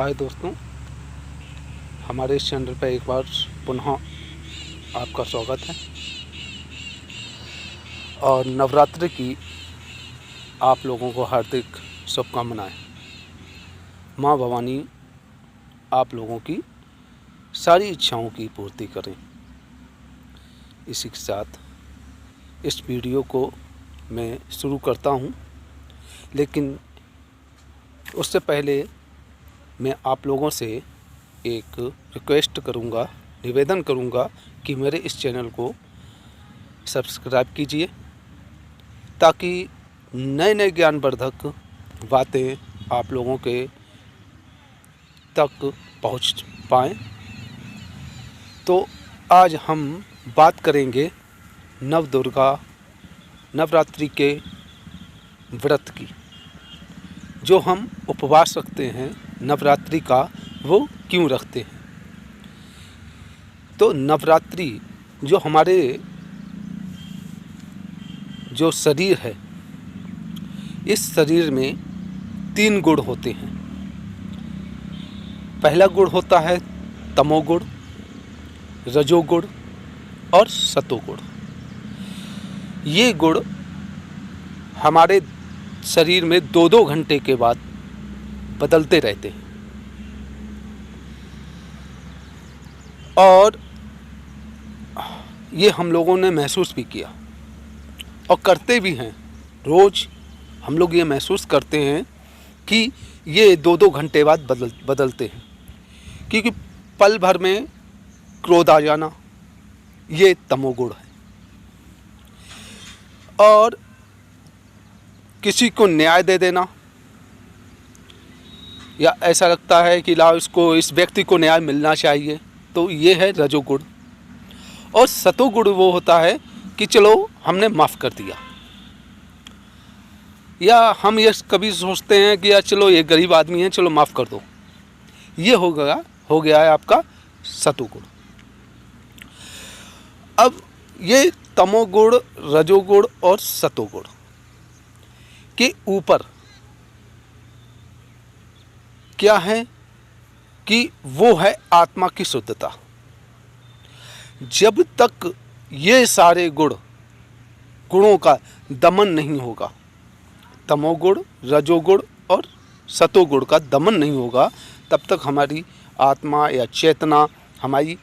हाय दोस्तों, हमारे इस चैनल पर एक बार पुनः आपका स्वागत है। और नवरात्रि की आप लोगों को हार्दिक शुभकामनाएं। माँ भवानी आप लोगों की सारी इच्छाओं की पूर्ति करें। इसी के साथ इस वीडियो को मैं शुरू करता हूँ, लेकिन उससे पहले मैं आप लोगों से एक रिक्वेस्ट करूँगा, निवेदन करूँगा कि मेरे इस चैनल को सब्सक्राइब कीजिए ताकि नए नए ज्ञानवर्धक बातें आप लोगों के तक पहुँच पाएँ। तो आज हम बात करेंगे नवरात्रि के व्रत की। जो हम उपवास रखते हैं नवरात्रि का, वो क्यों रखते हैं। तो नवरात्रि जो हमारे जो शरीर है, इस शरीर में 3 गुण होते हैं। पहला गुण होता है तमोगुण, रजोगुण और सतोगुण। ये गुण हमारे शरीर में 2-2 घंटे के बाद बदलते रहते हैं और ये हम लोगों ने महसूस भी किया और करते भी हैं। रोज़ हम लोग ये महसूस करते हैं कि ये 2-2 घंटे बाद बदलते हैं, क्योंकि पल भर में क्रोध आ जाना, ये तमोगुण है। और किसी को न्याय दे देना, या ऐसा लगता है कि लाओ इस व्यक्ति को न्याय मिलना चाहिए, तो ये है रजोगुण। और सतोगुण वो होता है कि चलो हमने माफ़ कर दिया, या हम ये कभी सोचते हैं कि यार चलो ये गरीब आदमी है, चलो माफ़ कर दो। ये हो गया है आपका सतोगुण। अब ये तमोगुण, रजोगुण और सतोगुण के ऊपर क्या है कि वो है आत्मा की शुद्धता। जब तक ये सारे गुणों का दमन नहीं होगा, तमोगुण, रजोगुण और सतोगुण का दमन नहीं होगा, तब तक हमारी आत्मा या चेतना हमारी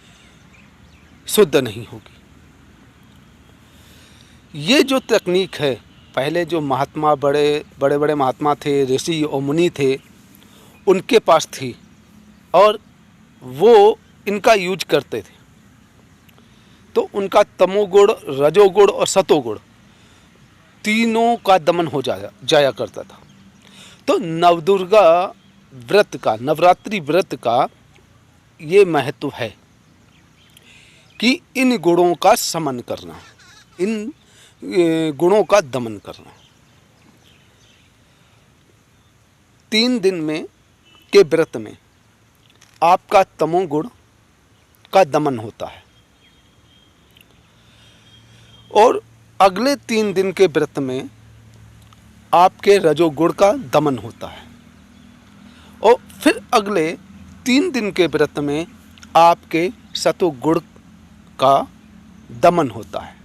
शुद्ध नहीं होगी। ये जो तकनीक है, पहले जो महात्मा बड़े महात्मा थे, ऋषि और मुनि थे, उनके पास थी और वो इनका यूज करते थे। तो उनका तमोगुण, रजोगुण और सतोगुण तीनों का दमन हो जाया करता था। तो नवरात्रि व्रत का ये महत्व है कि इन गुणों का समन करना, इन गुणों का दमन करना। 3 दिन के व्रत में आपका तमोगुण का दमन होता है और अगले 3 दिन के व्रत में आपके रजोगुण का दमन होता है और फिर अगले 3 दिन के व्रत में आपके सतोगुण का दमन होता है।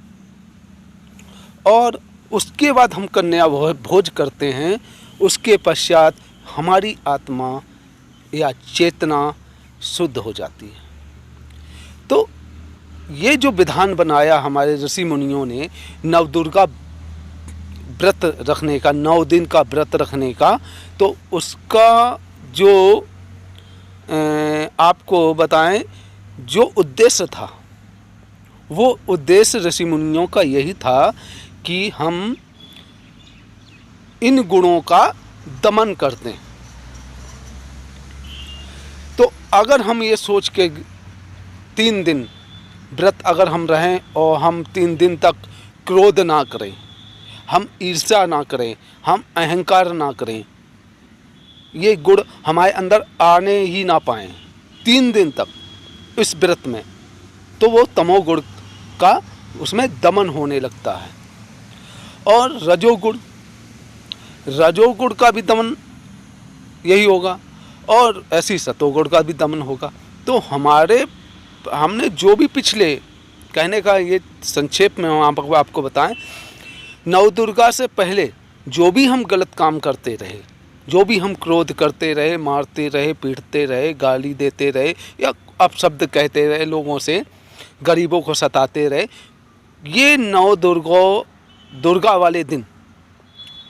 और उसके बाद हम कन्या भोज करते हैं। उसके पश्चात हमारी आत्मा या चेतना शुद्ध हो जाती है। तो ये जो विधान बनाया हमारे ऋषि मुनियों ने नवदुर्गा व्रत रखने का, 9 दिन का व्रत रखने का, तो उसका जो आपको बताएं जो उद्देश्य था, वो उद्देश्य ऋषि मुनियों का यही था कि हम इन गुणों का दमन करते हैं। तो अगर हम ये सोच के 3 दिन व्रत अगर हम रहें और हम 3 दिन तक क्रोध ना करें, हम ईर्ष्या ना करें, हम अहंकार ना करें, ये गुण हमारे अंदर आने ही ना पाएँ 3 दिन तक इस व्रत में, तो वो तमोगुण का उसमें दमन होने लगता है। और रजोगुण का भी दमन यही होगा। और ऐसी सतोगुण का भी दमन होगा। तो हमने जो भी पिछले, कहने का ये संक्षेप में हम आपको बताएं, नवदुर्गा से पहले जो भी हम गलत काम करते रहे, जो भी हम क्रोध करते रहे, मारते रहे, पीटते रहे, गाली देते रहे या अपशब्द कहते रहे, लोगों से गरीबों को सताते रहे, ये दुर्गा वाले दिन,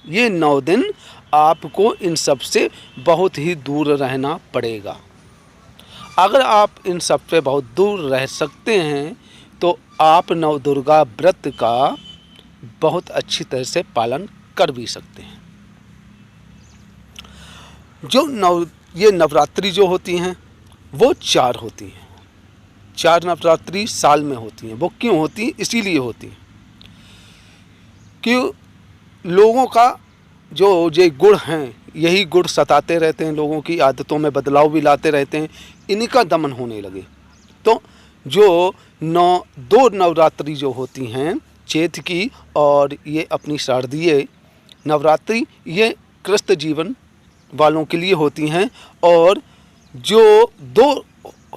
ये 9 दिन आपको इन सब से बहुत ही दूर रहना पड़ेगा। अगर आप इन सब से बहुत दूर रह सकते हैं तो आप नवदुर्गा व्रत का बहुत अच्छी तरह से पालन कर भी सकते हैं। ये नवरात्रि जो होती हैं वो 4 होती हैं। 4 नवरात्रि साल में होती हैं। वो क्यों होती हैं? इसीलिए होती हैं कि लोगों का जो ये गुण हैं, यही गुण सताते रहते हैं, लोगों की आदतों में बदलाव भी लाते रहते हैं, इनका दमन होने लगे। तो जो 2 नवरात्रि जो होती हैं, चैत की और ये अपनी शारदीय नवरात्रि, ये गृहस्थ जीवन वालों के लिए होती हैं। और जो 2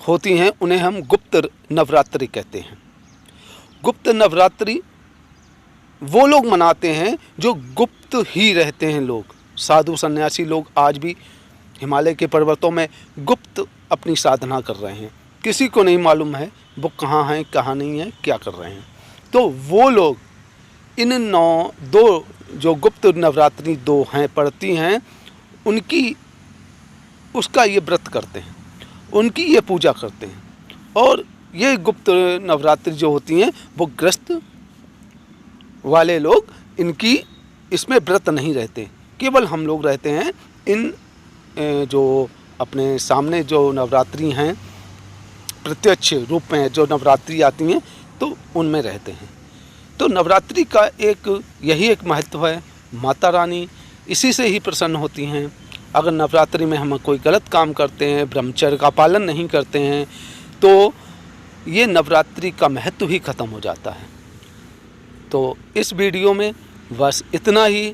होती हैं उन्हें हम गुप्त नवरात्रि कहते हैं। गुप्त नवरात्रि वो लोग मनाते हैं जो गुप्त ही रहते हैं। लोग, साधु सन्यासी लोग आज भी हिमालय के पर्वतों में गुप्त अपनी साधना कर रहे हैं। किसी को नहीं मालूम है वो कहाँ हैं, कहाँ नहीं है, क्या कर रहे हैं। तो वो लोग इन 2 जो गुप्त नवरात्रि 2 हैं पड़ती हैं, उनकी उसका ये व्रत करते हैं, उनकी ये पूजा करते हैं। और ये गुप्त नवरात्रि जो होती हैं वो गृहस्थ वाले लोग इनकी इसमें व्रत नहीं रहते, केवल हम लोग रहते हैं। इन जो अपने सामने जो नवरात्रि हैं, प्रत्यक्ष रूप में जो नवरात्रि आती हैं, तो उनमें रहते हैं। तो नवरात्रि का यही एक महत्व है। माता रानी इसी से ही प्रसन्न होती हैं। अगर नवरात्रि में हम कोई गलत काम करते हैं, ब्रह्मचर्य का पालन नहीं करते हैं, तो ये नवरात्रि का महत्व ही ख़त्म हो जाता है। तो इस वीडियो में बस इतना ही।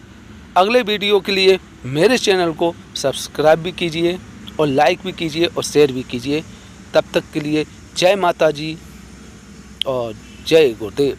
अगले वीडियो के लिए मेरे चैनल को सब्सक्राइब भी कीजिए और लाइक भी कीजिए और शेयर भी कीजिए। तब तक के लिए जय माता जी और जय गुरुदेव।